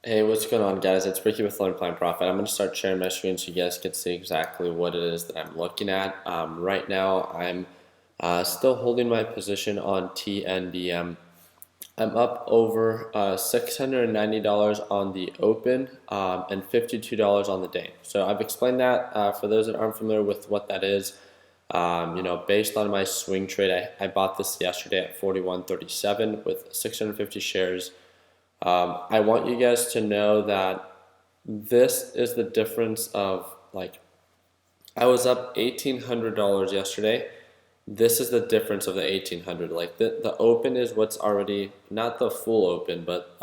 Hey, what's going on, guys? It's Ricky with Learn Plan Profit. I'm going to start sharing my screen so you guys can see exactly what it is that I'm looking at. Right now, I'm still holding my position on TNDM. I'm up over $690 on the open and $52 on the day. So I've explained that for those that aren't familiar with what that is. Based on my swing trade, I bought this yesterday at 41.37 with 650 shares. I want you guys to know that this is the difference of like I was up $1,800 yesterday. This is the difference of the 1,800. Like the open is what's already not the full open, but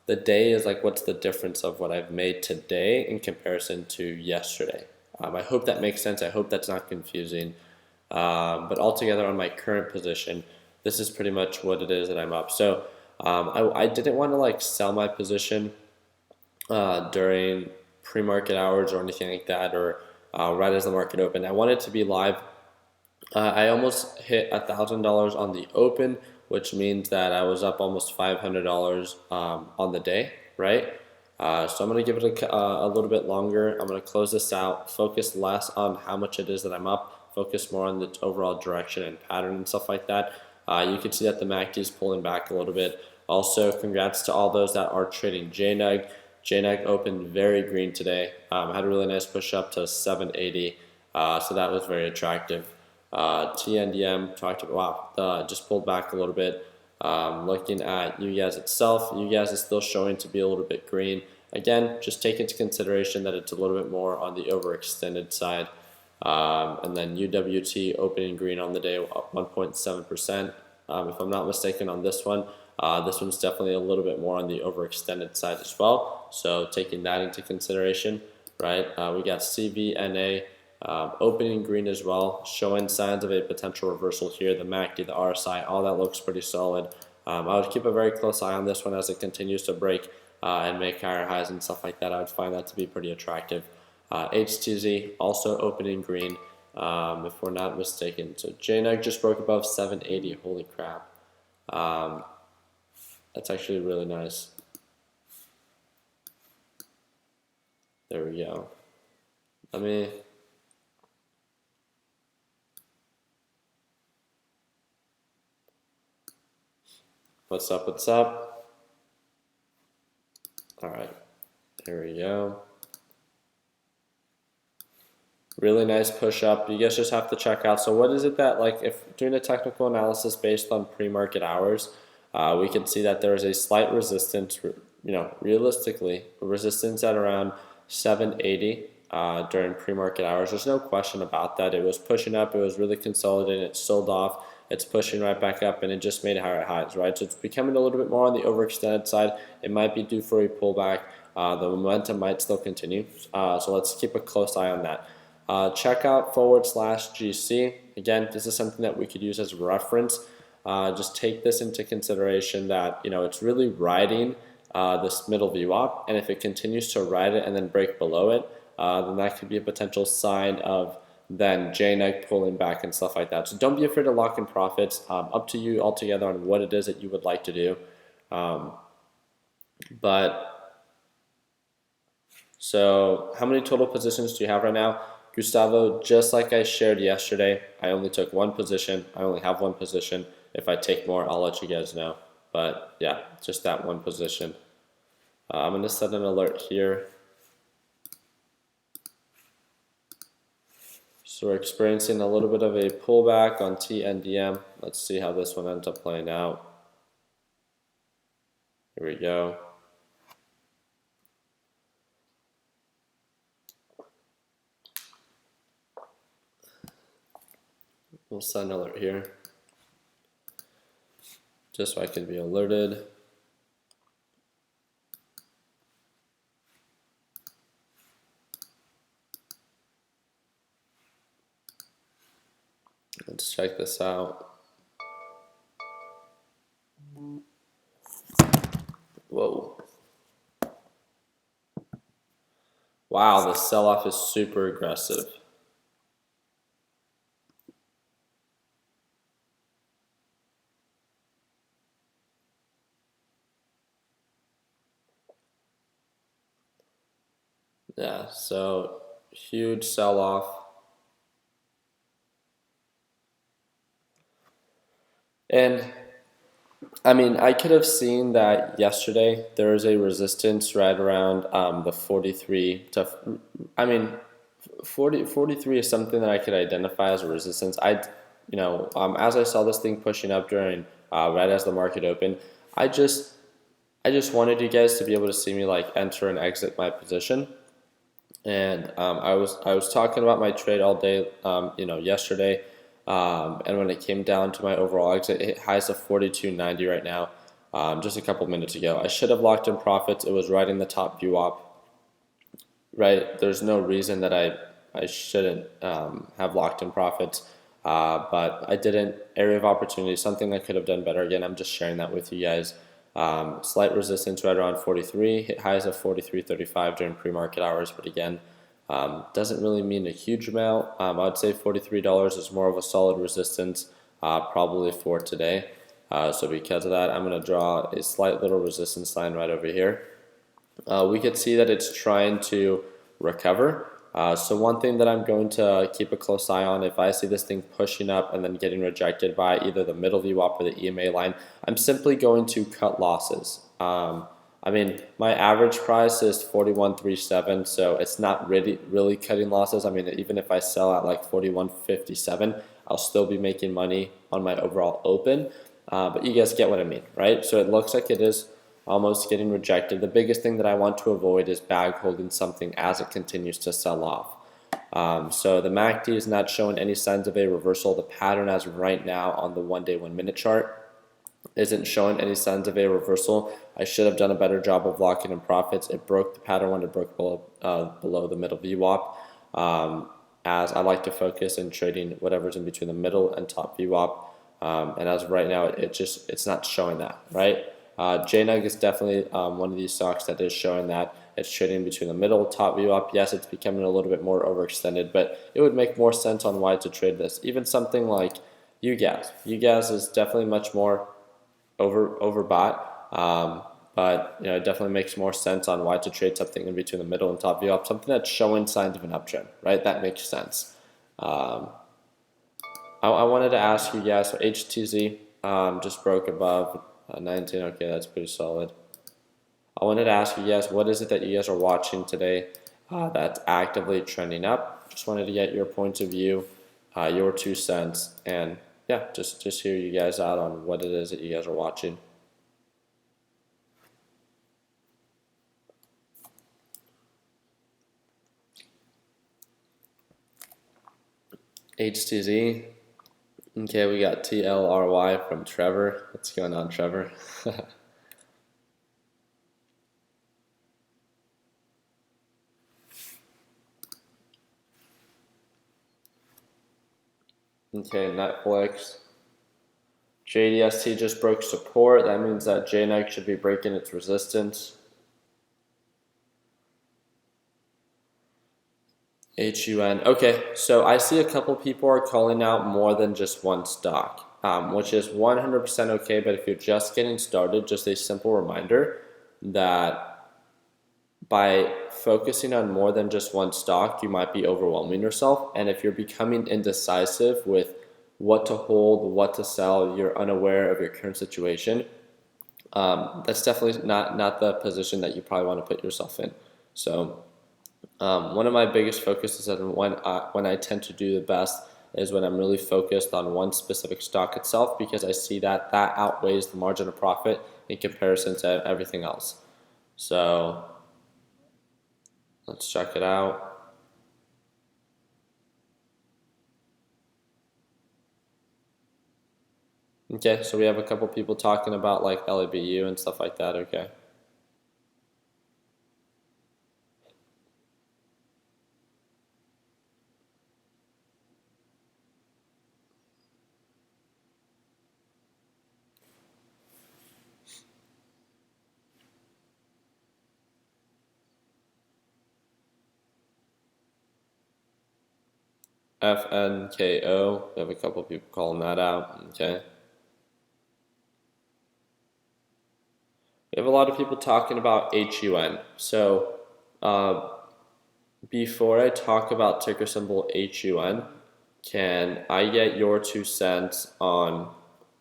the day is like what's the difference of what I've made today in comparison to yesterday. I hope that makes sense. I hope that's not confusing. But altogether on my current position, this is pretty much what it is that I'm up. So I didn't want to like sell my position during pre-market hours or anything like that, or right as the market opened. I wanted to be live. I almost hit $1,000 on the open, which means that I was up almost $500 on the day, right? So I'm going to give it a little bit longer. I'm going to close this out, focus less on how much it is that I'm up, focus more on the overall direction and pattern and stuff like that. You can see that the MACD is pulling back a little bit. Also, congrats to all those that are trading JNUG. JNUG opened very green today. Had a really nice push up to 780, so that was very attractive. TNDM talked about, wow, just pulled back a little bit. Looking at UGAS itself, UGAS is still showing to be a little bit green. Again, just take into consideration that it's a little bit more on the overextended side. And then UWT opening green on the day, up 1.7%. If I'm not mistaken on this one's definitely a little bit more on the overextended side as well. So taking that into consideration, right? We got CVNA opening green as well, showing signs of a potential reversal here. The MACD, the RSI, all that looks pretty solid. I would keep a very close eye on this one as it continues to break and make higher highs and stuff like that. I would find that to be pretty attractive. HTZ also opening green, if we're not mistaken. So JNUG just broke above 780. Holy crap. That's actually really nice. There we go. What's up, what's up? All right, here we go. Really nice push up. You guys just have to check out. So what is it that, like, if doing a technical analysis based on pre-market hours, we can see that there is a slight resistance, realistically, resistance at around 780 during pre-market hours. There's no question about that. It was pushing up. It was really consolidating. It sold off. It's pushing right back up, and it just made higher highs, right? So it's becoming a little bit more on the overextended side. It might be due for a pullback. The momentum might still continue. So let's keep a close eye on that. Check out /GC. Again, this is something that we could use as a reference. Just take this into consideration that, it's really riding this middle VWAP, and if it continues to ride it and then break below it, then that could be a potential sign of then JNUG pulling back and stuff like that. So don't be afraid to lock in profits. Up to you altogether on what it is that you would like to do. So how many total positions do you have right now? Gustavo, just like I shared yesterday, I only took one position. I only have one position. If I take more, I'll let you guys know. But yeah, just that one position. I'm going to set an alert here. So we're experiencing a little bit of a pullback on TNDM. Let's see how this one ends up playing out. Here we go. We'll set an alert here, just so I can be alerted. Let's check this out. Whoa. Wow, the sell-off is super aggressive. Yeah, so huge sell off. And I mean, I could have seen that yesterday. There is a resistance right around the 43 to, I mean, 43 is something that I could identify as a resistance. As I saw this thing pushing up during, right as the market opened, I just, I just wanted you guys to be able to see me like enter and exit my position. And I was talking about my trade all day, yesterday, and when it came down to my overall exit, it hit highs of 42.90 right now, just a couple minutes ago. I should have locked in profits. It was right in the top VWAP. Right, there's no reason that I shouldn't have locked in profits, but I didn't. Area of opportunity, something I could have done better. Again, I'm just sharing that with you guys. Slight resistance right around 43, hit highs of 43.35 during pre-market hours, but again, doesn't really mean a huge amount. I'd say $43 is more of a solid resistance, probably for today. So because of that, I'm going to draw a slight little resistance line right over here. We could see that it's trying to recover. So one thing that I'm going to keep a close eye on, if I see this thing pushing up and then getting rejected by either the middle VWAP or the EMA line, I'm simply going to cut losses. I mean, my average price is 41.37, so it's not really cutting losses. I mean, even if I sell at like 41.57, I'll still be making money on my overall open. But you guys get what I mean, right? So it looks like it is almost getting rejected. The biggest thing that I want to avoid is bag holding something as it continues to sell off. So the MACD is not showing any signs of a reversal. The pattern as of right now on the 1-day 1-minute chart isn't showing any signs of a reversal. I should have done a better job of locking in profits. It broke the pattern when it broke below the middle VWAP. As I like to focus in trading whatever's in between the middle and top VWAP. And as of right now, it's not showing that, right? JNUG is definitely one of these stocks that is showing that it's trading between the middle, top VWAP. Yes, it's becoming a little bit more overextended, but it would make more sense on why to trade this. Even something like UGAS. UGAS is definitely much more overbought, but it definitely makes more sense on why to trade something in between the middle and top VWAP, something that's showing signs of an uptrend, right? That makes sense. I wanted to ask you guys, so HTZ just broke above 19. Okay, that's pretty solid. I wanted to ask you guys, what is it that you guys are watching today that's actively trending up? Just wanted to get your points of view, your 2 cents, and yeah, just hear you guys out on what it is that you guys are watching. HTZ. Okay, we got TLRY from Trevor. What's going on, Trevor? Okay, Netflix. JDST just broke support. That means that JNEG should be breaking its resistance. HUN. Okay, so I see a couple people are calling out more than just one stock, which is 100% okay. But if you're just getting started, just a simple reminder that by focusing on more than just one stock, you might be overwhelming yourself. And if you're becoming indecisive with what to hold, what to sell, you're unaware of your current situation, that's definitely not the position that you probably want to put yourself in. So one of my biggest focuses and when I tend to do the best is when I'm really focused on one specific stock itself, because I see that outweighs the margin of profit in comparison to everything else. So let's check it out. Okay, so we have a couple people talking about like LABU and stuff like that. Okay. FNKO. We have a couple people calling that out. Okay. We have a lot of people talking about HUN. So Before I talk about ticker symbol HUN, can I get your 2 cents on,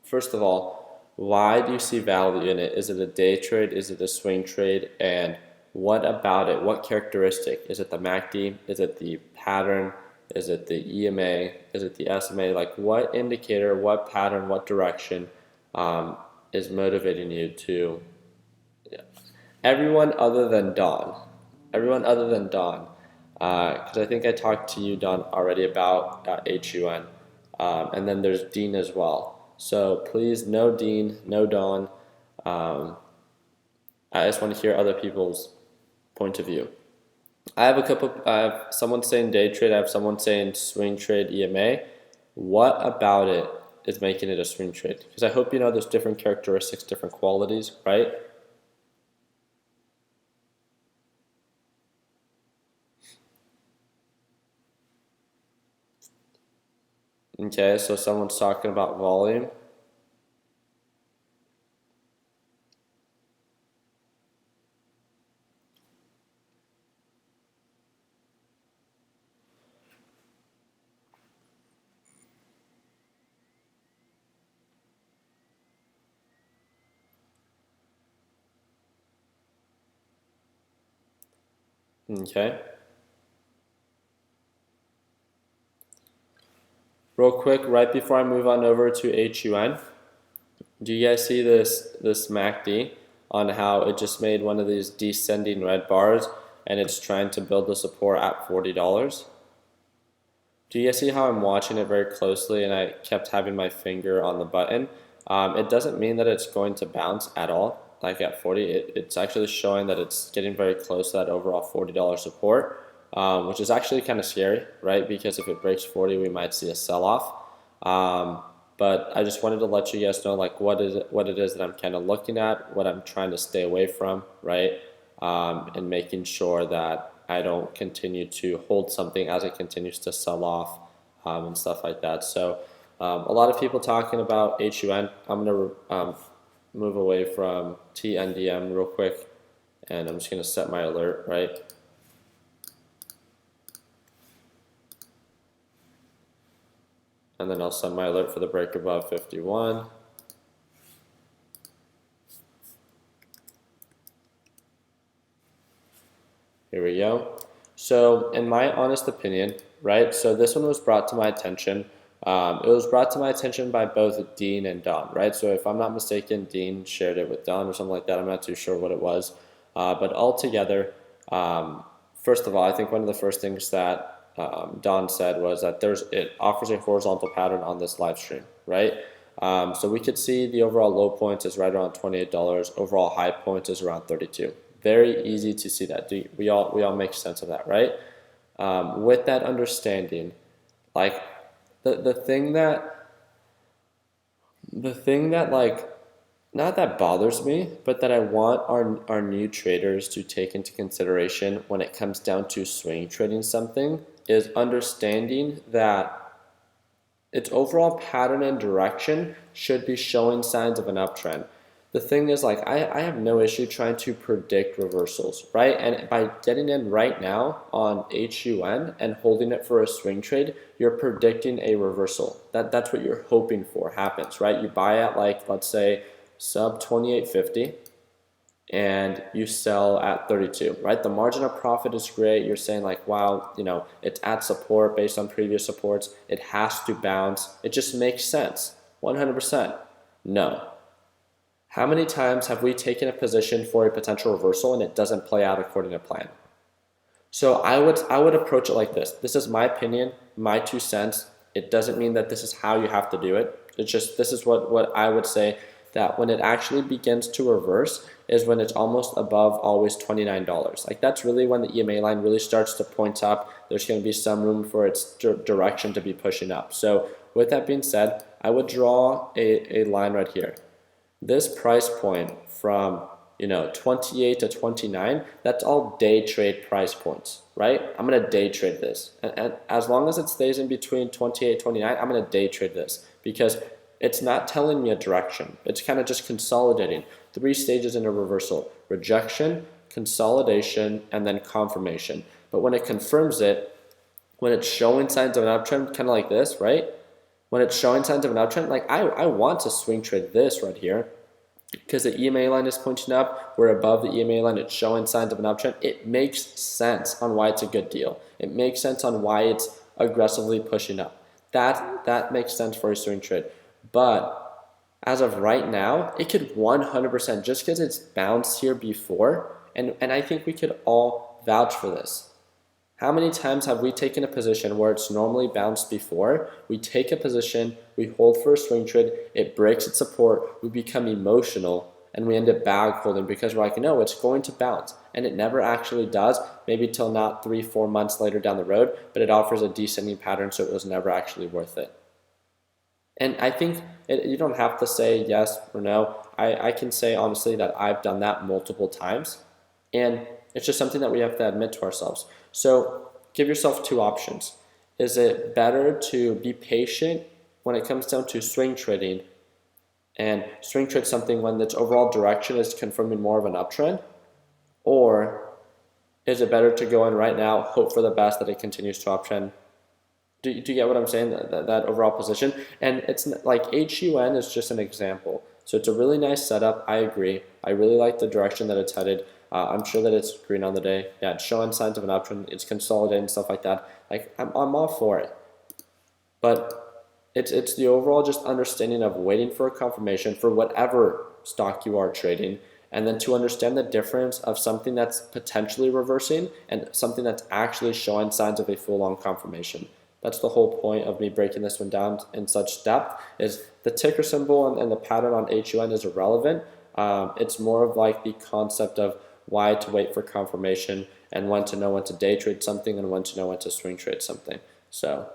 first of all, why do you see value in it? Is it a day trade? Is it a swing trade? And what about it? What characteristic? Is it the MACD? Is it the pattern? Is it the EMA? Is it the SMA? Like what indicator, what pattern, what direction is motivating you to, yeah. Everyone other than Don. Everyone other than Don. Because I think I talked to you, Don, already about HUN. And then there's Dean as well. So please, no Dean, no Don. I just want to hear other people's point of view. I have someone saying day trade, I have someone saying swing trade EMA. What about it is making it a swing trade? Because I hope you know there's different characteristics, different qualities, right? Okay, so someone's talking about volume. Okay. Real quick, right before I move on over to HUN, do you guys see this MACD on how it just made one of these descending red bars and it's trying to build the support at $40? Do you guys see how I'm watching it very closely and I kept having my finger on the button? It doesn't mean that it's going to bounce at all. Like at 40, it's actually showing that it's getting very close to that overall $40 support, which is actually kind of scary, right? Because if it breaks 40, we might see a sell-off. But I just wanted to let you guys know like what it is that I'm kind of looking at, what I'm trying to stay away from, right? And making sure that I don't continue to hold something as it continues to sell off and stuff like that. So a lot of people talking about HUN. I'm going to move away from TNDM real quick, and I'm just going to set my alert, right? And then I'll set my alert for the break above 51. Here we go. So in my honest opinion, right, so this one was brought to my attention. It was brought to my attention by both Dean and Don, right? So if I'm not mistaken, Dean shared it with Don or something like that. I'm not too sure what it was. But altogether, first of all, I think one of the first things that Don said was that it offers a horizontal pattern on this live stream, right? So we could see the overall low points is right around $28. Overall high points is around 32. Very easy to see that. We all make sense of that, right? With that understanding, like the thing that like not that bothers me, but that I want our new traders to take into consideration when it comes down to swing trading something is understanding that its overall pattern and direction should be showing signs of an uptrend. The thing is, like, I have no issue trying to predict reversals, right? And by getting in right now on HUN and holding it for a swing trade, you're predicting a reversal. That's what you're hoping for happens, right? You buy at, like, let's say, sub 28.50 and you sell at 32, right? The margin of profit is great. You're saying like, wow, you know, it's at support based on previous supports. It has to bounce. It just makes sense. 100%. No. How many times have we taken a position for a potential reversal and it doesn't play out according to plan? So I would approach it like this. This is my opinion, my 2 cents. It doesn't mean that this is how you have to do it. It's just this is what I would say, that when it actually begins to reverse is when it's almost above always $29. Like that's really when the EMA line really starts to point up. There's going to be some room for its direction to be pushing up. So with that being said, I would draw a line right here. This price point from 28 to 29, that's all day trade price points, right? I'm going to day trade this. And as long as it stays in between 28 and 29, I'm going to day trade this because it's not telling me a direction. It's kind of just consolidating. 3 stages in a reversal: rejection, consolidation, and then confirmation. But when it confirms it, when it's showing signs of an uptrend, kind of like this, right? When it's showing signs of an uptrend, like I want to swing trade this right here because the EMA line is pointing up. We're above the EMA line. It's showing signs of an uptrend. It makes sense on why it's a good deal. It makes sense on why it's aggressively pushing up. That makes sense for a swing trade. But as of right now, it could 100%, just because it's bounced here before, and I think we could all vouch for this. How many times have we taken a position where it's normally bounced before? We take a position, we hold for a swing trade, it breaks its support, we become emotional, and we end up bag holding because we're like, no, it's going to bounce. And it never actually does, maybe till not 3-4 months later down the road, but it offers a descending pattern, so it was never actually worth it. And I think you don't have to say yes or no. I can say honestly that I've done that multiple times, and it's just something that we have to admit to ourselves. So give yourself two options. Is it better to be patient when it comes down to swing trading and swing trade something when its overall direction is confirming more of an uptrend? Or is it better to go in right now, hope for the best that it continues to uptrend? Do you get what I'm saying, that overall position? And it's like HUN is just an example. So it's a really nice setup. I agree. I really like the direction that it's headed. I'm sure that it's green on the day. Yeah, it's showing signs of an uptrend. It's consolidating, stuff like that. Like I'm all for it. But it's the overall just understanding of waiting for a confirmation for whatever stock you are trading, and then to understand the difference of something that's potentially reversing and something that's actually showing signs of a full-on confirmation. That's the whole point of me breaking this one down in such depth, is the ticker symbol and the pattern on HUN is irrelevant. It's more of like the concept of why to wait for confirmation and when to know when to day trade something and when to know when to swing trade something. So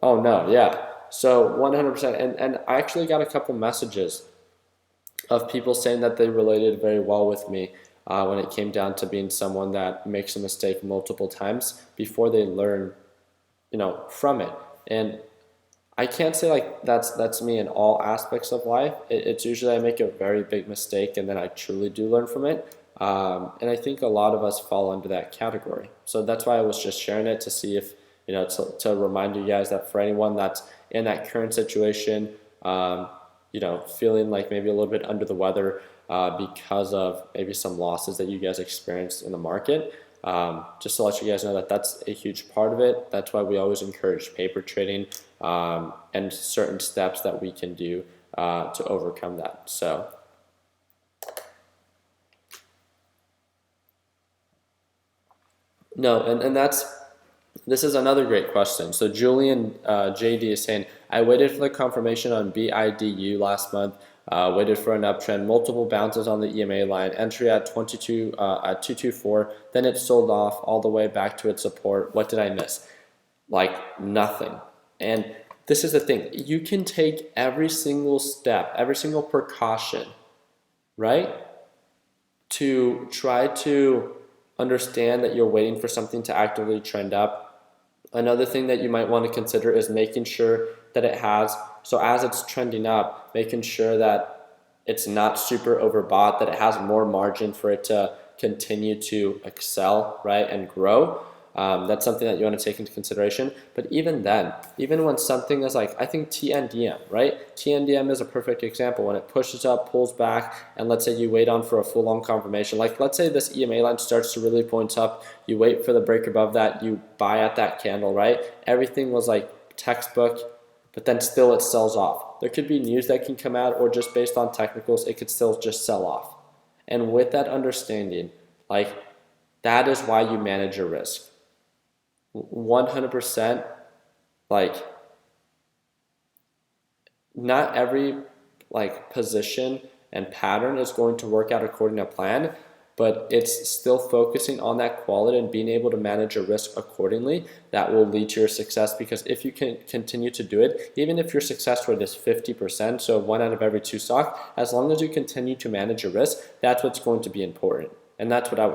oh no, yeah. So 100%, and I actually got a couple messages of people saying that they related very well with me when it came down to being someone that makes a mistake multiple times before they learn, from it. And I can't say like that's me in all aspects of life. It's usually I make a very big mistake and then I truly do learn from it. And I think a lot of us fall under that category. So that's why I was just sharing it to see if, to remind you guys that for anyone that's in that current situation, feeling like maybe a little bit under the weather because of maybe some losses that you guys experienced in the market. Just to let you guys know that that's a huge part of it. That's why we always encourage paper trading and certain steps that we can do to overcome that. So no, and this is another great question. So Julian JD is saying, I waited for the confirmation on BIDU last month, waited for an uptrend, multiple bounces on the EMA line, entry at 224, then it sold off all the way back to its support. What did I miss? Like nothing. And this is the thing. You can take every single step, every single precaution, right, to try to understand that you're waiting for something to actively trend up. Another thing that you might want to consider is making sure that it has, so as it's trending up, making sure that it's not super overbought, that it has more margin for it to continue to excel, right, and grow. That's something that you want to take into consideration. But even then, even when something is like, I think TNDM, right? TNDM is a perfect example. When it pushes up, pulls back, and let's say you wait on for a full-on confirmation. Like let's say this EMA line starts to really point up, you wait for the break above that, you buy at that candle, right? Everything was like textbook, but then still it sells off. There could be news that can come out, or just based on technicals, it could still just sell off. And with that understanding, like that is why you manage your risk. 100%, like not every like position and pattern is going to work out according to plan, but it's still focusing on that quality and being able to manage your risk accordingly that will lead to your success. Because if you can continue to do it, even if your success rate is 50%, so 1 out of every 2 stocks, as long as you continue to manage your risk, that's what's going to be important. And that's what I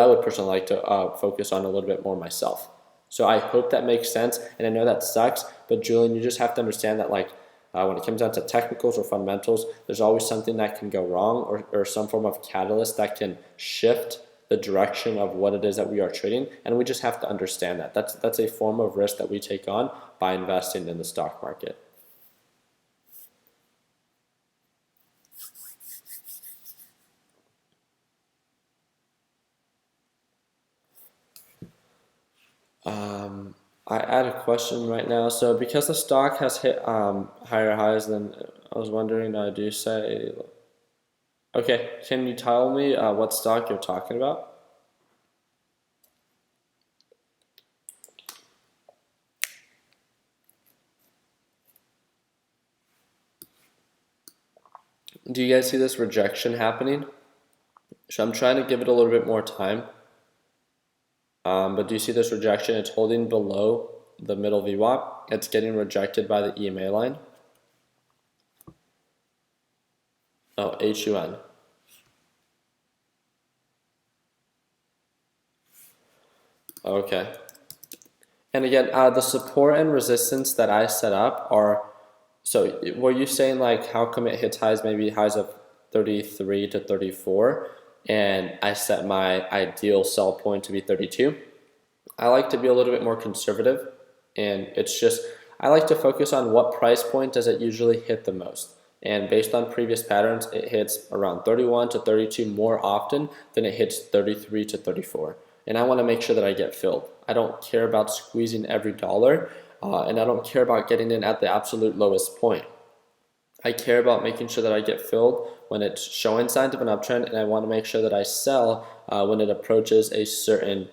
would personally like to focus on a little bit more myself. So I hope that makes sense, and I know that sucks, but Julian, you just have to understand that like When it comes down to technicals or fundamentals, there's always something that can go wrong, or some form of catalyst that can shift the direction of what it is that we are trading, and we just have to understand that. That's a form of risk that we take on by investing in the stock market. I add a question right now. So because the stock has hit higher highs than I was wondering, do you say? Okay, can you tell me what stock you're talking about? Do you guys see this rejection happening? So I'm trying to give it a little bit more time. But do you see this rejection? It's holding below the middle VWAP. It's getting rejected by the EMA line. Oh, HUN. Okay. And again, the support and resistance that I set up are, so were you saying like how come it hits highs, maybe highs of 33 to 34, and I set my ideal sell point to be 32? I like to be a little bit more conservative, and it's just, I like to focus on what price point does it usually hit the most. And based on previous patterns, it hits around 31 to 32 more often than it hits 33 to 34. And I want to make sure that I get filled. I don't care about squeezing every dollar, and I don't care about getting in at the absolute lowest point. I care about making sure that I get filled when it's showing signs of an uptrend, and I want to make sure that I sell when it approaches a certain,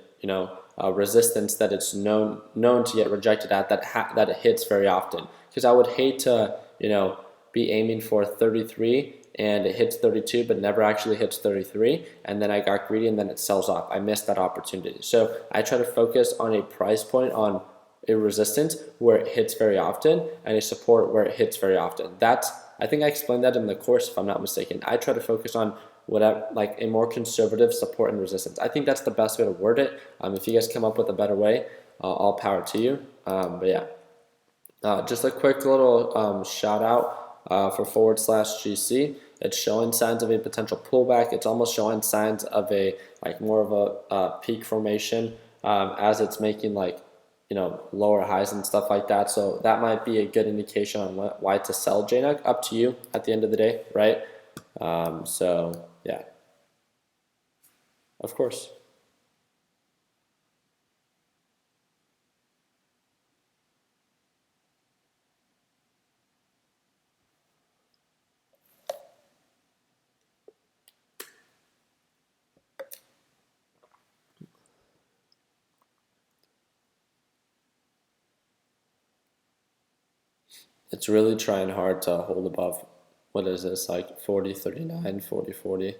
resistance that it's known to get rejected at, that it hits very often. Because I would hate to, be aiming for 33 and it hits 32 but never actually hits 33, and then I got greedy and then it sells off. I missed that opportunity. So I try to focus on a price point, on a resistance where it hits very often, and a support where it hits very often. I think I explained that in the course, if I'm not mistaken. I try to focus on whatever, like a more conservative support and resistance. I think that's the best way to word it. If you guys come up with a better way, all power to you. But yeah, just a quick little shout out for /GC. It's showing signs of a potential pullback. It's almost showing signs of a more of a peak formation as it's making lower highs and stuff like that. So that might be a good indication on why to sell JNUG. Up to you at the end of the day, right? So yeah, of course. It's really trying hard to hold above, what is this, like 40.39, 40.40.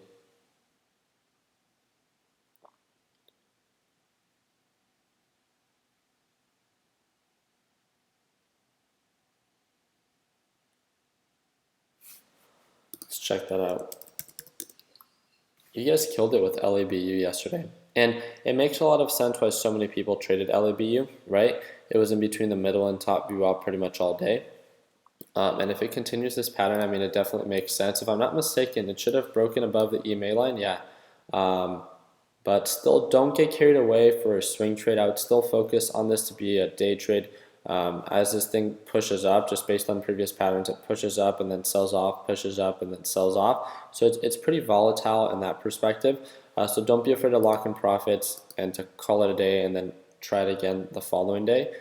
Let's check that out. You guys killed it with LABU yesterday. And it makes a lot of sense why so many people traded LABU, right? It was in between the middle and top VWAP pretty much all day. And if it continues this pattern, I mean, it definitely makes sense. If I'm not mistaken, it should have broken above the EMA line, yeah. But still, don't get carried away for a swing trade. I would still focus on this to be a day trade. As this thing pushes up, just based on previous patterns, it pushes up and then sells off, pushes up and then sells off. So it's pretty volatile in that perspective. So don't be afraid to lock in profits and to call it a day and then try it again the following day.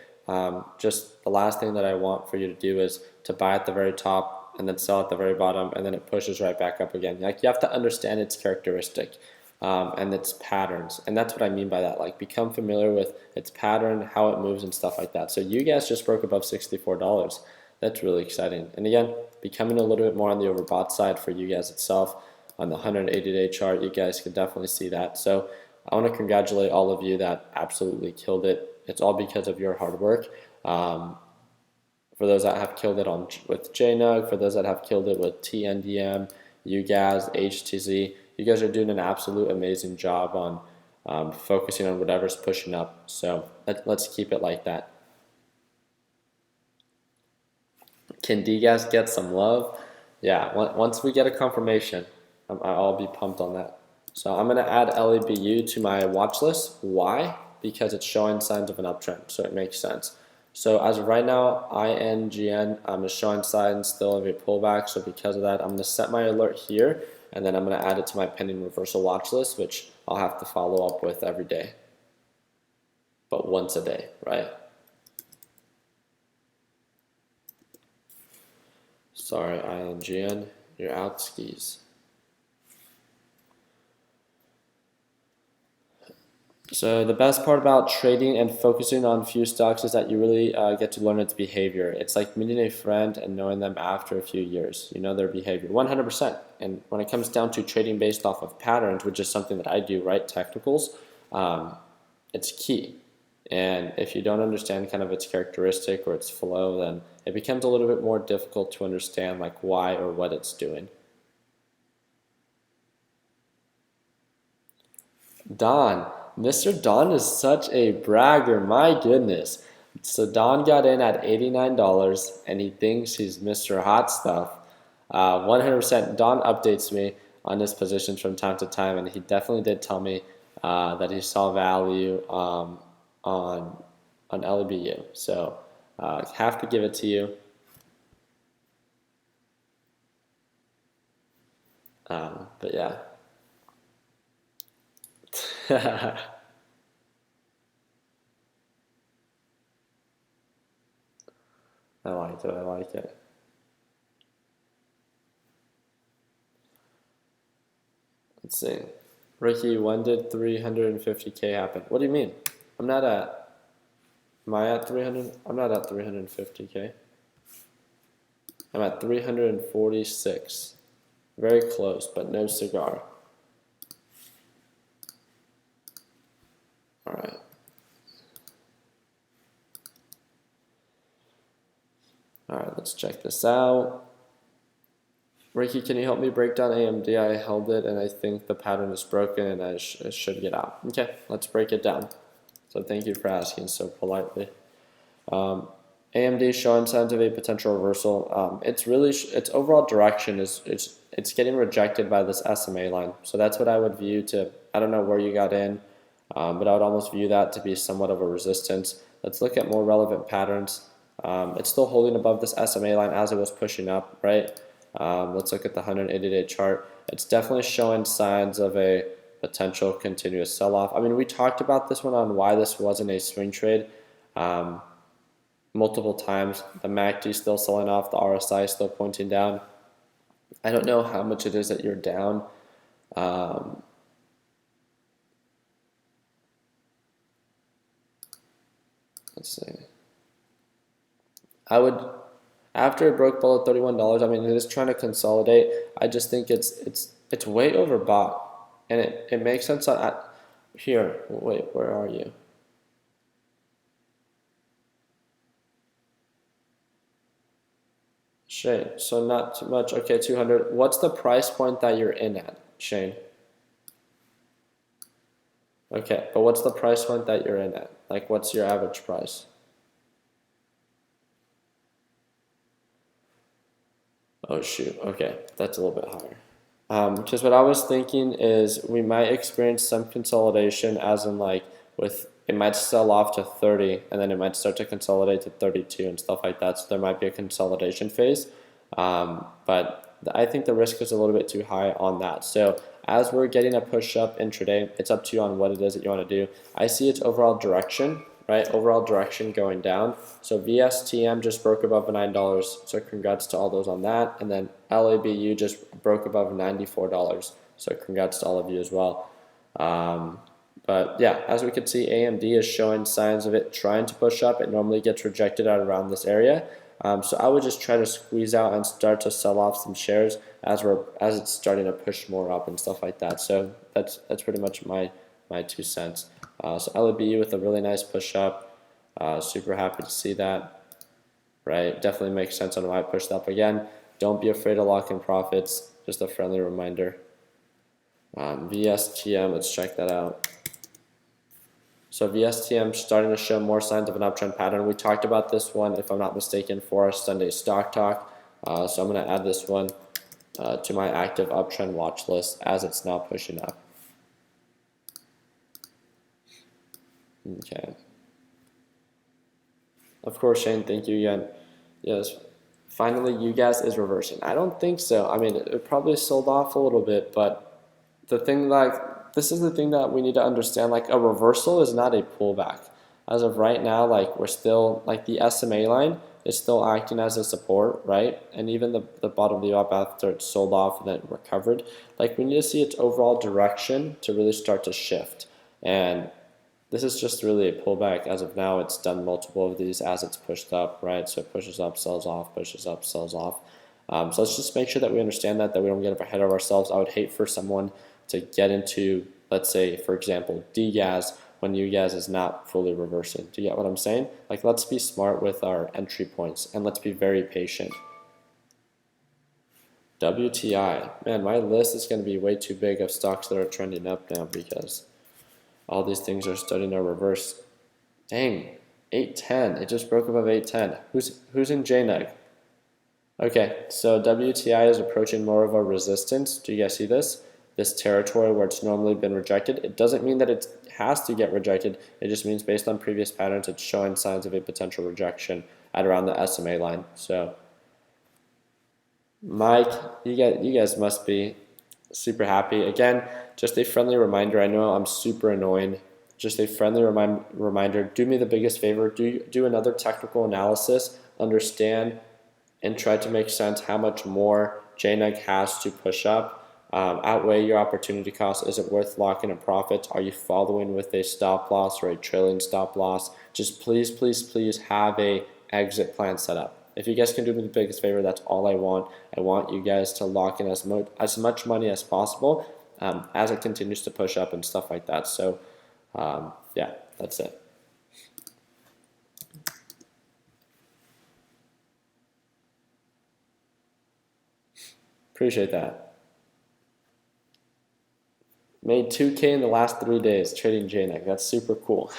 Just the last thing that I want for you to do is to buy at the very top and then sell at the very bottom, and then it pushes right back up again. Like, you have to understand its characteristic and its patterns, and that's what I mean by that. Like, become familiar with its pattern, how it moves and stuff like that. So you guys just broke above $64. That's really exciting. And again, becoming a little bit more on the overbought side for you guys itself. On the 180-day chart, you guys can definitely see that. So I want to congratulate all of you that absolutely killed it. It's all because of your hard work. For those that have killed it with JNUG, for those that have killed it with TNDM, UGAS, HTZ, you guys are doing an absolute amazing job on focusing on whatever's pushing up. So let's keep it like that. Can DGAS get some love? Yeah, once we get a confirmation, I'll be pumped on that. So I'm going to add LEBU to my watch list. Why? Because it's showing signs of an uptrend, so it makes sense. So as of right now, INGN is showing signs still of a pullback, so because of that, I'm going to set my alert here, and then I'm going to add it to my pending reversal watch list, which I'll have to follow up with every day, but once a day, right? Sorry, INGN, you're out skis. So the best part about trading and focusing on few stocks is that you really get to learn its behavior. It's like meeting a friend and knowing them after a few years. You know their behavior 100%. And when it comes down to trading based off of patterns, which is something that I do, right, technicals, it's key. And if you don't understand kind of its characteristic or its flow, then it becomes a little bit more difficult to understand like why or what it's doing. Don. Mr. Don is such a bragger, my goodness. So Don got in at $89 and he thinks he's Mr. Hot Stuff. 100% Don updates me on his positions from time to time, and he definitely did tell me that he saw value on LBU. So have to give it to you. But yeah. I like it, I like it. Let's see. Ricky, when did 350K happen? What do you mean? Am I at 300? I'm not at 350K. I'm at 346. Very close, but no cigar. All right. All right, let's check this out. Ricky, can you help me break down AMD? I held it and I think the pattern is broken and I should get out. Okay, let's break it down. So thank you for asking so politely. AMD showing signs of a potential reversal. Its overall direction is it's getting rejected by this SMA line. So that's what I would view to. I don't know where you got in, but I would almost view that to be somewhat of a resistance. Let's look at more relevant patterns. It's still holding above this SMA line as it was pushing up, right? Let's look at the 180-day chart. It's definitely showing signs of a potential continuous sell-off. I mean, we talked about this one on why this wasn't a swing trade multiple times. The MACD still selling off, the RSI still pointing down. I don't know how much it is that you're down. Let's see. I would, after it broke below $31, I mean, it is trying to consolidate. I just think it's way overbought, and it makes sense at here. Wait, where are you? Shane, so not too much. Okay, 200. What's the price point that you're in at, Shane? Okay, but what's the price point that you're in at? Like, what's your average price? Oh shoot, okay, that's a little bit higher. Because what I was thinking is we might experience some consolidation, as in like it might sell off to 30 and then it might start to consolidate to 32 and stuff like that. So there might be a consolidation phase, but I think the risk is a little bit too high on that. So as we're getting a push up intraday, it's up to you on what it is that you want to do. I see its overall direction. Right, overall direction going down. So VSTM just broke above $9, so congrats to all those on that. And then LABU just broke above $94, so congrats to all of you as well. But yeah, as we can see, AMD is showing signs of it trying to push up. It normally gets rejected at around this area. So I would just try to squeeze out and start to sell off some shares as it's starting to push more up and stuff like that. So that's pretty much my 2 cents. So LABU with a really nice push up. Super happy to see that. Right, definitely makes sense on why I pushed up again. Don't be afraid to lock in profits. Just a friendly reminder. VSTM, let's check that out. So VSTM starting to show more signs of an uptrend pattern. We talked about this one, if I'm not mistaken, for our Sunday stock talk. So I'm going to add this one to my active uptrend watch list as it's now pushing up. Okay. Of course, Shane, thank you again. Yes, finally, UGAS is reversing. I don't think so. I mean, it probably sold off a little bit, but the thing, like, this is the thing that we need to understand. Like, a reversal is not a pullback. As of right now, like, we're still, like, the SMA line is still acting as a support, right? And even the bottom of the up after it sold off and then recovered. Like, we need to see its overall direction to really start to shift. And this is just really a pullback. As of now, it's done multiple of these as it's pushed up, right? So it pushes up, sells off, pushes up, sells off. So let's just make sure that we understand that we don't get ahead of ourselves. I would hate for someone to get into, let's say, for example, DGAS when UGAS is not fully reversing. Do you get what I'm saying? Like, let's be smart with our entry points and let's be very patient. WTI. Man, my list is going to be way too big of stocks that are trending up now because all these things are starting to reverse. Dang, 810. It just broke above 810. Who's in JNEG? Okay, so WTI is approaching more of a resistance. Do you guys see this? This territory where it's normally been rejected. It doesn't mean that it has to get rejected. It just means based on previous patterns, it's showing signs of a potential rejection at around the SMA line. So, Mike, you guys must be super happy. Again, just a friendly reminder. I know I'm super annoying. Just a friendly reminder. Do me the biggest favor. Do another technical analysis. Understand and try to make sense how much more JNEG has to push up. Outweigh your opportunity cost. Is it worth locking in profits? Are you following with a stop loss or a trailing stop loss? Just please, please, please have a exit plan set up. If you guys can do me the biggest favor, that's all I want. I want you guys to lock in as much money as possible as it continues to push up and stuff like that. So, yeah, that's it. Appreciate that. Made 2K in the last 3 days trading JNEG. That's super cool.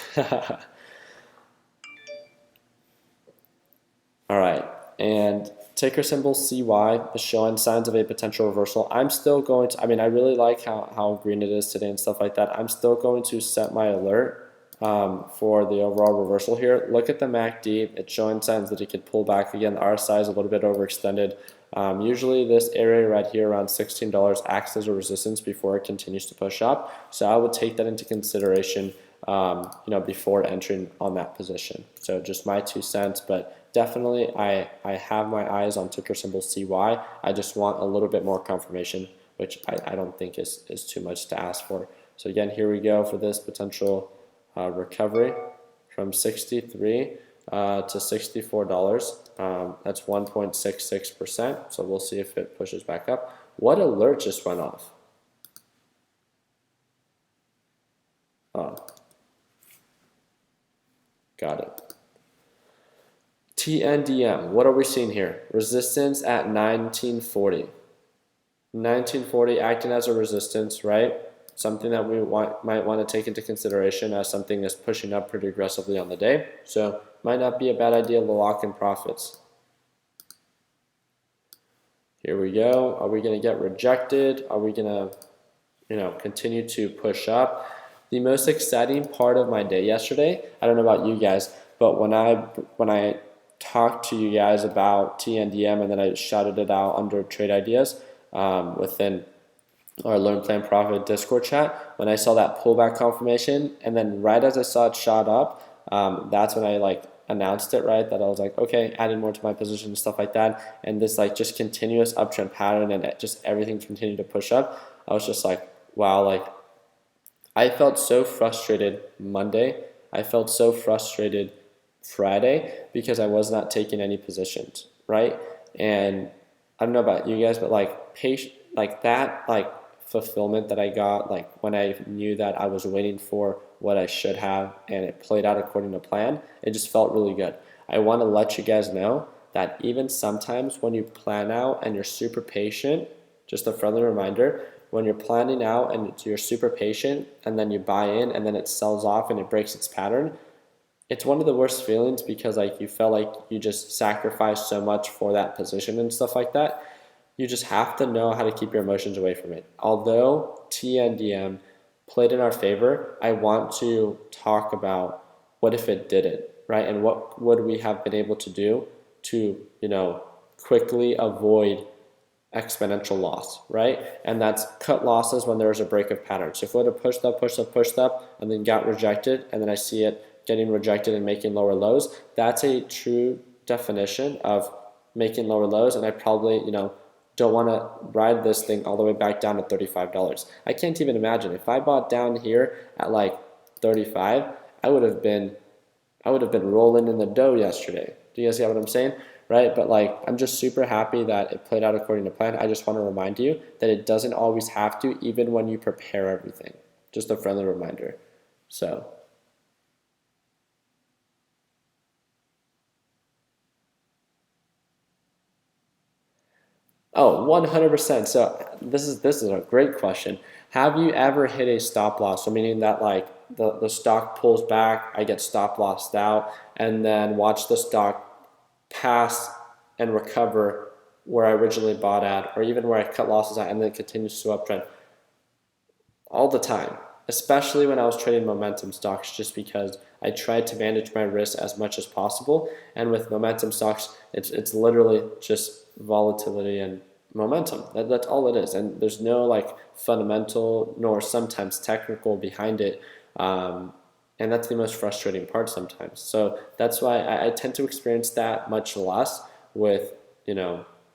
All right, and ticker symbol CY is showing signs of a potential reversal. I'm still going to, I mean, I really like how green it is today and stuff like that. I'm still going to set my alert for the overall reversal here. Look at the MACD. It's showing signs that it could pull back again. The RSI is a little bit overextended. Usually this area right here around $16 acts as a resistance before it continues to push up. So I would take that into consideration before entering on that position. So just my 2 cents, but definitely I have my eyes on ticker symbol CY. I just want a little bit more confirmation, which I don't think is too much to ask for. So again, here we go for this potential recovery from 63 to $64. That's 1.66%. So we'll see if it pushes back up. What alert just went off? Oh, got it. TNDM, what are we seeing here? Resistance at 1940. 1940 acting as a resistance, right? Something that we might want to take into consideration as something that's pushing up pretty aggressively on the day. So might not be a bad idea to lock in profits. Here we go. Are we going to get rejected? Are we going to, continue to push up? The most exciting part of my day yesterday, I don't know about you guys, but when I talked to you guys about TNDM and then I shouted it out under trade ideas within our Learn Plan Profit Discord chat, when I saw that pullback confirmation and then right as I saw it shot up, that's when I announced it, right, that I was like, okay, adding more to my position and stuff like that, and this just continuous uptrend pattern and just everything continued to push up. I was just like, wow, I felt so frustrated Monday. I felt so frustrated Friday because I was not taking any positions, right? And I don't know about you guys, but patient, fulfillment that I got, when I knew that I was waiting for what I should have and it played out according to plan, it just felt really good. I want to let you guys know that even sometimes when you plan out and you're super patient, just a friendly reminder, when you're planning out and you're super patient and then you buy in and then it sells off and it breaks its pattern, it's one of the worst feelings because like you felt like you just sacrificed so much for that position and stuff like that. You just have to know how to keep your emotions away from it. Although TNDM played in our favor, I want to talk about what if it didn't, right? And what would we have been able to do to, quickly avoid exponential loss, right? And that's cut losses when there's a break of pattern. So if we would have pushed up, and then got rejected, and then I see it getting rejected and making lower lows, that's a true definition of making lower lows, and I probably, don't want to ride this thing all the way back down to $35. I can't even imagine if I bought down here at like 35, I would have been rolling in the dough yesterday. Do you guys get what I'm saying? Right? But like, I'm just super happy that it played out according to plan. I just want to remind you that it doesn't always have to, even when you prepare everything. Just a friendly reminder. So. Oh, 100%. So this is a great question. Have you ever hit a stop loss? So meaning that like the stock pulls back, I get stop lossed out, and then watch the stock pass and recover where I originally bought at, or even where I cut losses at, and then it continues to uptrend all the time, especially when I was trading momentum stocks, just because I tried to manage my risk as much as possible. And with momentum stocks, it's literally just volatility and momentum. That's all it is. And there's no like fundamental nor sometimes technical behind it. And that's the most frustrating part sometimes. So that's why I tend to experience that much less with,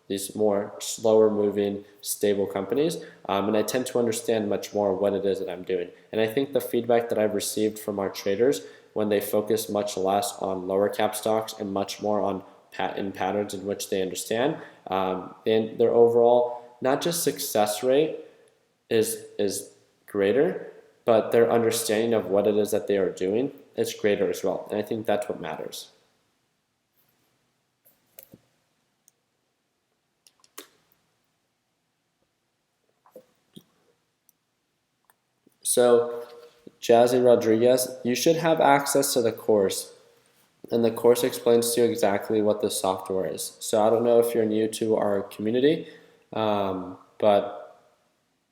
these more slower moving, stable companies. And I tend to understand much more what it is that I'm doing. And I think the feedback that I've received from our traders when they focus much less on lower cap stocks and much more on patterns in which they understand, and their overall, not just success rate is greater, but their understanding of what it is that they are doing is greater as well. And I think that's what matters. So, Jazzy Rodriguez, you should have access to the course. And the course explains to you exactly what the software is. So I don't know if you're new to our community, but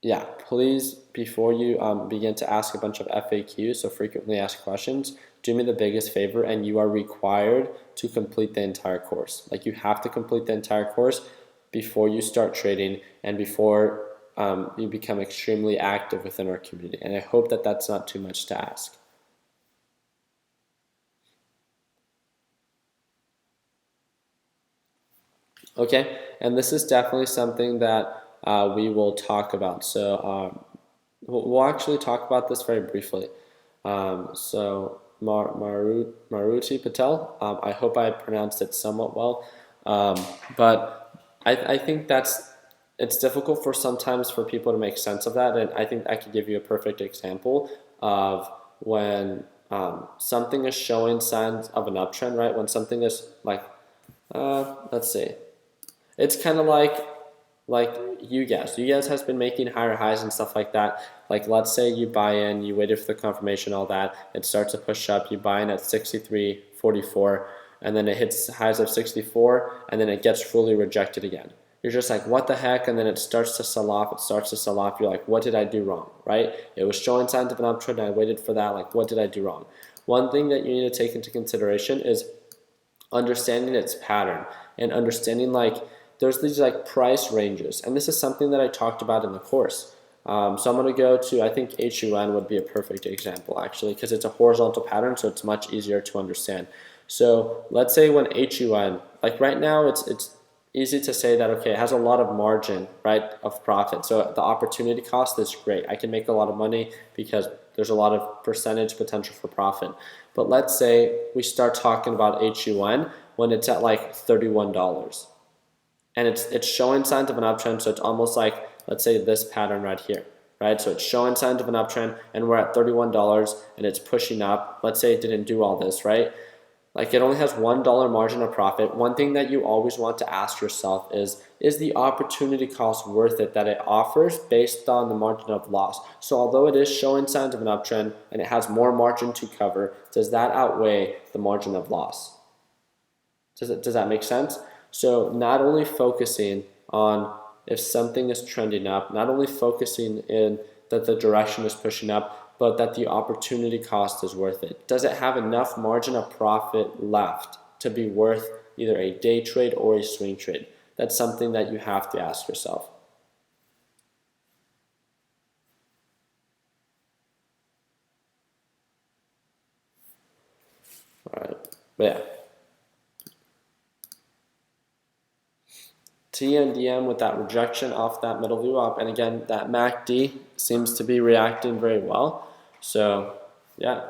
yeah, please, before you begin to ask a bunch of FAQs, so frequently asked questions, do me the biggest favor, and you are required to complete the entire course. Like, you have to complete the entire course before you start trading and before you become extremely active within our community. And I hope that that's not too much to ask. Okay, and this is definitely something that we will talk about. So we'll actually talk about this very briefly. So Maruti Patel, I hope I pronounced it somewhat well, but I think it's difficult sometimes for people to make sense of that, and I think I could give you a perfect example of when something is showing signs of an uptrend, right? When something is like, let's see. It's kind of like you guys. You guys has been making higher highs and stuff like that. Like, let's say you buy in, you waited for the confirmation, all that. It starts to push up. You buy in at 63.44, and then it hits highs of 64, and then it gets fully rejected again. You're just like, what the heck? And then it starts to sell off. It starts to sell off. You're like, what did I do wrong, right? It was showing signs of an uptrend, and I waited for that. Like, what did I do wrong? One thing that you need to take into consideration is understanding its pattern and understanding like there's these like price ranges, and this is something that I talked about in the course. So I'm going to go to, I think HUN would be a perfect example actually, because it's a horizontal pattern, so it's much easier to understand. So let's say when HUN, like right now it's easy to say that, okay, it has a lot of margin, right, of profit. So the opportunity cost is great. I can make a lot of money because there's a lot of percentage potential for profit. But let's say we start talking about HUN when it's at like $31. And it's showing signs of an uptrend, so it's almost like, let's say, this pattern right here, right? So it's showing signs of an uptrend, and we're at $31, and it's pushing up. Let's say it didn't do all this, right? Like it only has $1 margin of profit. One thing that you always want to ask yourself is the opportunity cost worth it that it offers based on the margin of loss? So although it is showing signs of an uptrend and it has more margin to cover, does that outweigh the margin of loss? Does that make sense? So not only focusing on if something is trending up, not only focusing in that the direction is pushing up, but that the opportunity cost is worth it. Does it have enough margin of profit left to be worth either a day trade or a swing trade? That's something that you have to ask yourself. All right, but yeah. TNDM with that rejection off that middle view up, and again that MACD seems to be reacting very well. So yeah,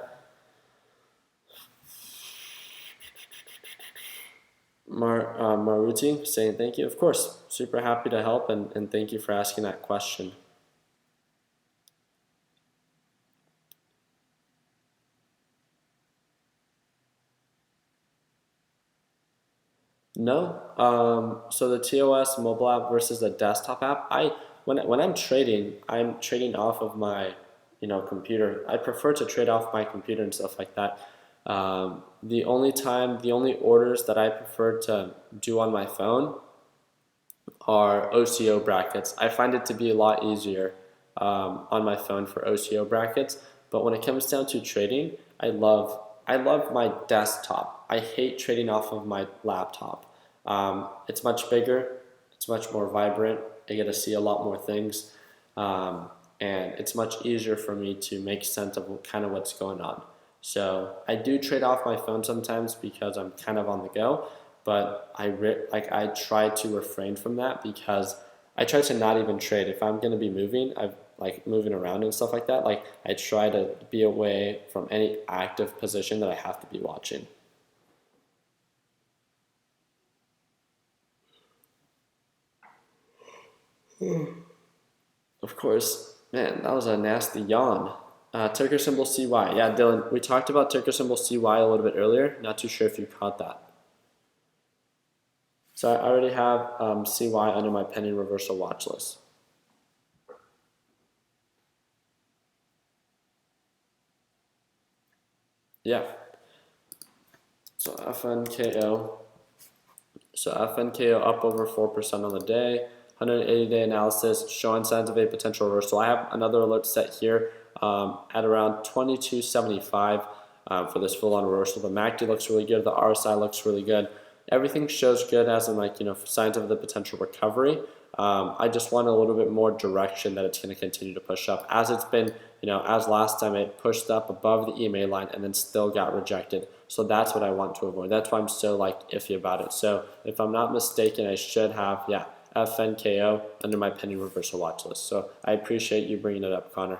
Maruti saying thank you. Of course, super happy to help, and thank you for asking that question. No. So the TOS mobile app versus the desktop app. When I'm trading off of my computer. I prefer to trade off my computer and stuff like that. The only orders that I prefer to do on my phone are OCO brackets. I find it to be a lot easier on my phone for OCO brackets. But when it comes down to trading, I love my desktop. I hate trading off of my laptop. It's much bigger. It's much more vibrant. I get to see a lot more things. And it's much easier for me to make sense of kind of what's going on. So I do trade off my phone sometimes because I'm kind of on the go, but I try to refrain from that because I try to not even trade. If I'm gonna be moving, I like moving around and stuff like that. Like I try to be away from any active position that I have to be watching. Of course, man, that was a nasty yawn. Ticker symbol CY. Yeah, Dylan, we talked about ticker symbol CY a little bit earlier. Not too sure if you caught that. So I already have CY under my pending reversal watch list. Yeah. So FNKO. So FNKO up over 4% on the day. 180-day analysis showing signs of a potential reversal. I have another alert set here at around 2275 for this full-on reversal. The MACD looks really good. The RSI looks really good. Everything shows good as in signs of the potential recovery. I just want a little bit more direction that it's going to continue to push up. As it's been, as last time it pushed up above the EMA line and then still got rejected. So that's what I want to avoid. That's why I'm so iffy about it. So if I'm not mistaken, I should have, FNKO under my pending reversal watch list. So I appreciate you bringing it up, Connor.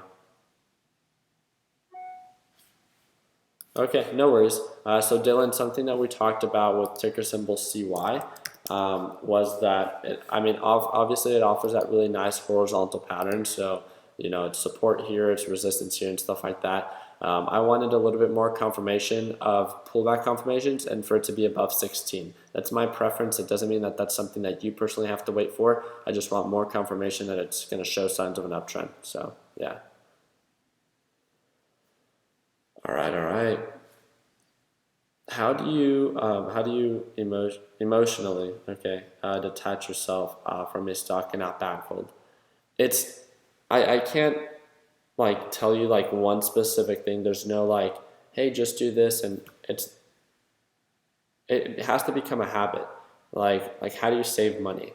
Okay, no worries. So Dylan, something that we talked about with ticker symbol CY was that, obviously it offers that really nice horizontal pattern. So, it's support here, it's resistance here and stuff like that. I wanted a little bit more confirmation of pullback confirmations and for it to be above 16. That's my preference. It doesn't mean that that's something that you personally have to wait for. I just want more confirmation that it's going to show signs of an uptrend. So, yeah. All right. How do you emotionally, detach yourself from a stock and not backhold? I can't tell you one specific thing. There's no hey, just do this, and it has to become a habit. Like how do you save money?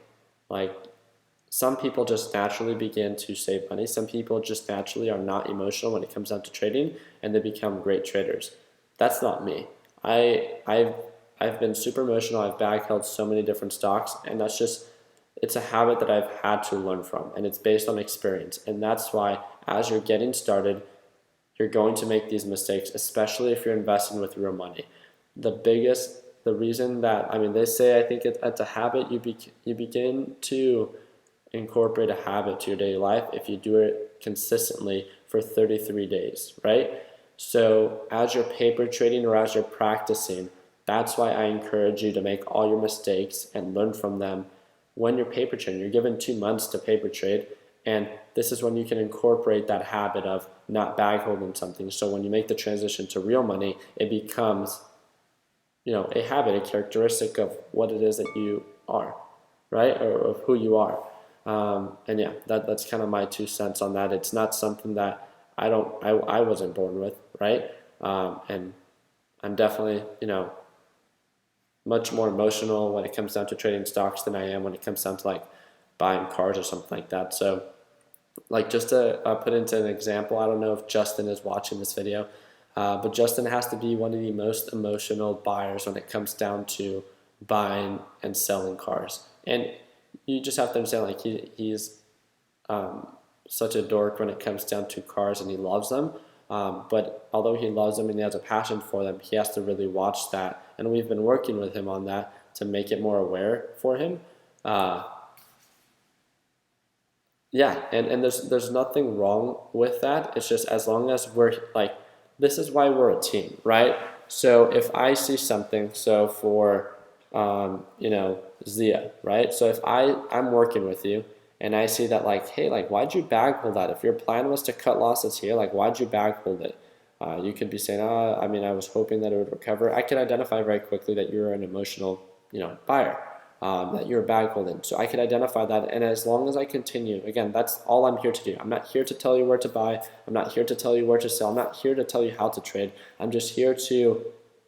Some people just naturally begin to save money. Some people just naturally are not emotional when it comes down to trading, and they become great traders. That's not me. I've been super emotional. I've backheld so many different stocks, and it's a habit that I've had to learn from, and it's based on experience. And that's why as you're getting started, you're going to make these mistakes, especially if you're investing with real money. The reason that, they say, I think it's a habit. You begin to incorporate a habit to your daily life if you do it consistently for 33 days, right? So as you're paper trading or as you're practicing, That's why I encourage you to make all your mistakes and learn from them when you're paper trading. You're given 2 months to paper trade, and this is when you can incorporate that habit of not bag holding something. So when you make the transition to real money, it becomes, a habit, a characteristic of what it is that you are, right? Or of who you are. And yeah, that's kind of my 2 cents on that. It's not something that I wasn't born with, right? And I'm definitely, much more emotional when it comes down to trading stocks than I am when it comes down to like buying cars or something like that. So like just to put into an example, I don't know if Justin is watching this video, but Justin has to be one of the most emotional buyers when it comes down to buying and selling cars. And you just have to understand, like he's such a dork when it comes down to cars, and he loves them. But although he loves them and he has a passion for them, he has to really watch that. And we've been working with him on that to make it more aware for him. Yeah, and there's nothing wrong with that. It's just as long as we're like, this is why we're a team, right? So if I see something, so for Zia, right? So if I'm working with you and I see that like, hey, like why'd you bag hold that? If your plan was to cut losses here, like why'd you bag hold it? You could be saying, I mean, I was hoping that it would recover. I could identify very quickly that you're an emotional, buyer. That you're bag holding. So I could identify that, and as long as I continue, again, that's all I'm here to do. I'm not here to tell you where to buy. I'm not here to tell you where to sell. I'm not here to tell you how to trade. I'm just here to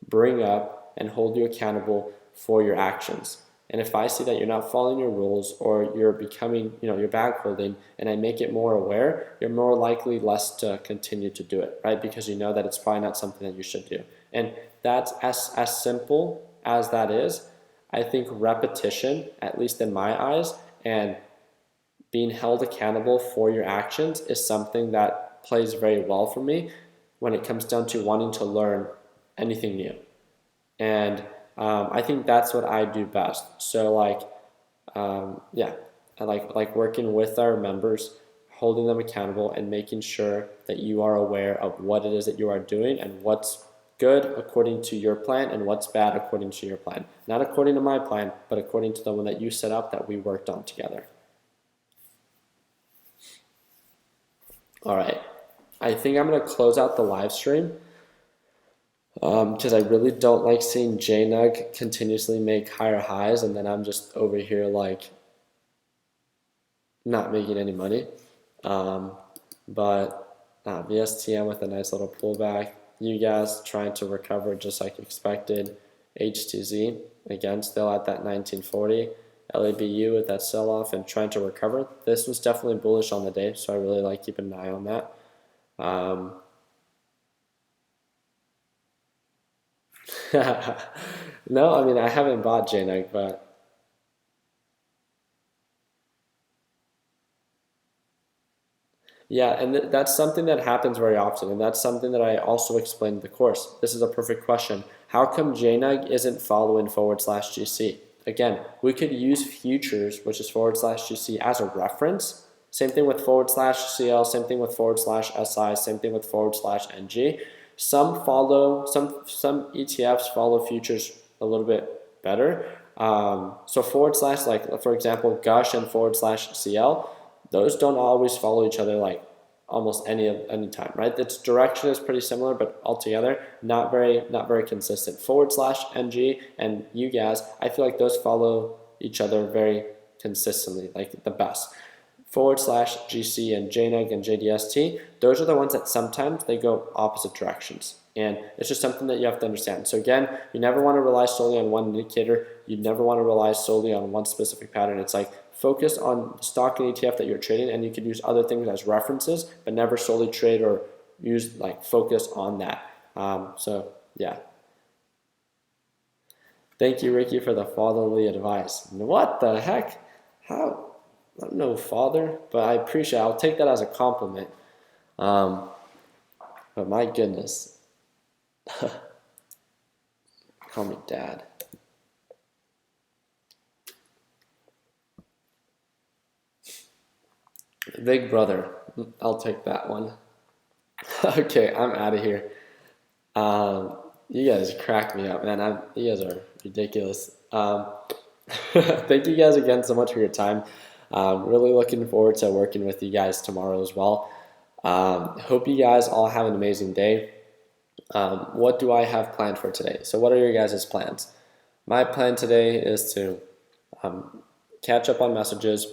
bring up and hold you accountable for your actions. And if I see that you're not following your rules or you're becoming, you're bag holding, and I make it more aware, you're more likely less to continue to do it, right? Because you know that it's probably not something that you should do. And that's as simple as that is. I think repetition, at least in my eyes, and being held accountable for your actions is something that plays very well for me when it comes down to wanting to learn anything new. And I think that's what I do best. So yeah, I like working with our members, holding them accountable and making sure that you are aware of what it is that you are doing and what's good according to your plan and what's bad according to your plan. Not according to my plan, but according to the one that you set up that we worked on together. All right. I think I'm going to close out the live stream because I really don't like seeing JNUG continuously make higher highs and then I'm just over here like not making any money. But VSTM with a nice little pullback. You guys trying to recover just like expected. HTZ, again, still at that 1940. LABU with that sell-off and trying to recover. This was definitely bullish on the day, so I really like keeping an eye on that. No, I mean, I haven't bought JNUG, but yeah, and that's something that happens very often, and that's something that I also explained in the course. This is a perfect question. How come JNUG isn't following /GC? Again, we could use futures, which is /GC, as a reference. Same thing with /CL, same thing with /SI, same thing with /NG. Some ETFs follow futures a little bit better. So / like for example, Gush and /CL, those don't always follow each other like almost any time, right? Its direction is pretty similar, but altogether not very consistent. /NG and UGAS, I feel like those follow each other very consistently, like the best. /GC and JNUG and JDST, those are the ones that sometimes they go opposite directions. And it's just something that you have to understand. So again, you never want to rely solely on one indicator. You never want to rely solely on one specific pattern. It's like focus on the stock and ETF that you're trading, and you could use other things as references, but never solely trade or use focus on that. So yeah. Thank you, Ricky, for the fatherly advice. What the heck? How? I'm no father, but I appreciate it. I'll take that as a compliment. But my goodness. Call me dad. Big brother. I'll take that one. Okay, I'm out of here. You guys crack me up, man. You guys are ridiculous. Thank you guys again so much for your time. Really looking forward to working with you guys tomorrow as well. Hope you guys all have an amazing day. What do I have planned for today? So what are your guys' plans? My plan today is to catch up on messages,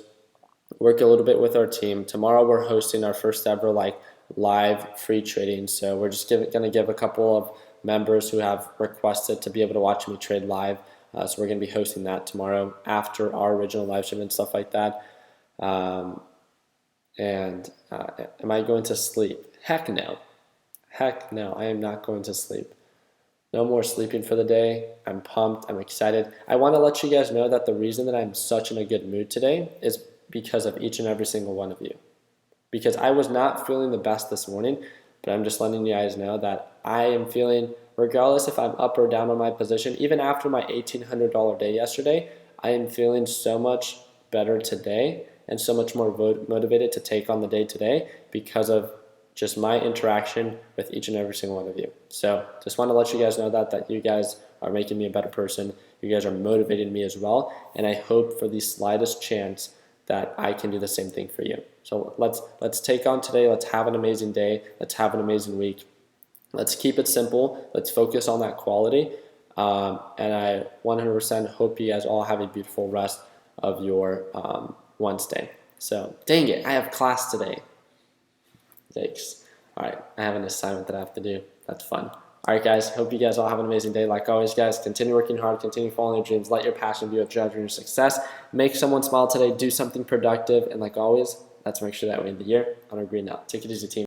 work a little bit with our team. Tomorrow we're hosting our first ever live free trading. So we're just gonna give a couple of members who have requested to be able to watch me trade live. So we're gonna be hosting that tomorrow after our original live stream and stuff like that. Um, and am I going to sleep? Heck no. Heck no, I am not going to sleep. No more sleeping for the day. I'm pumped. I'm excited. I want to let you guys know that the reason that I'm such in a good mood today is because of each and every single one of you. Because I was not feeling the best this morning, but I'm just letting you guys know that I am feeling, regardless if I'm up or down on my position, even after my $1,800 day yesterday, I am feeling so much better today and so much more motivated to take on the day today because of just my interaction with each and every single one of you. So just want to let you guys know that you guys are making me a better person. You guys are motivating me as well. And I hope for the slightest chance that I can do the same thing for you. So let's take on today. Let's have an amazing day. Let's have an amazing week. Let's keep it simple. Let's focus on that quality. And I 100% hope you guys all have a beautiful rest of your Wednesday. So dang it, I have class today. Thanks. All right, I have an assignment that I have to do. That's fun. All right, guys, hope you guys all have an amazing day. Like always, guys, continue working hard, continue following your dreams, let your passion be a judge of your success. Make someone smile today, do something productive, and like always, let's make sure that we end the year on a green note. Take it easy, team.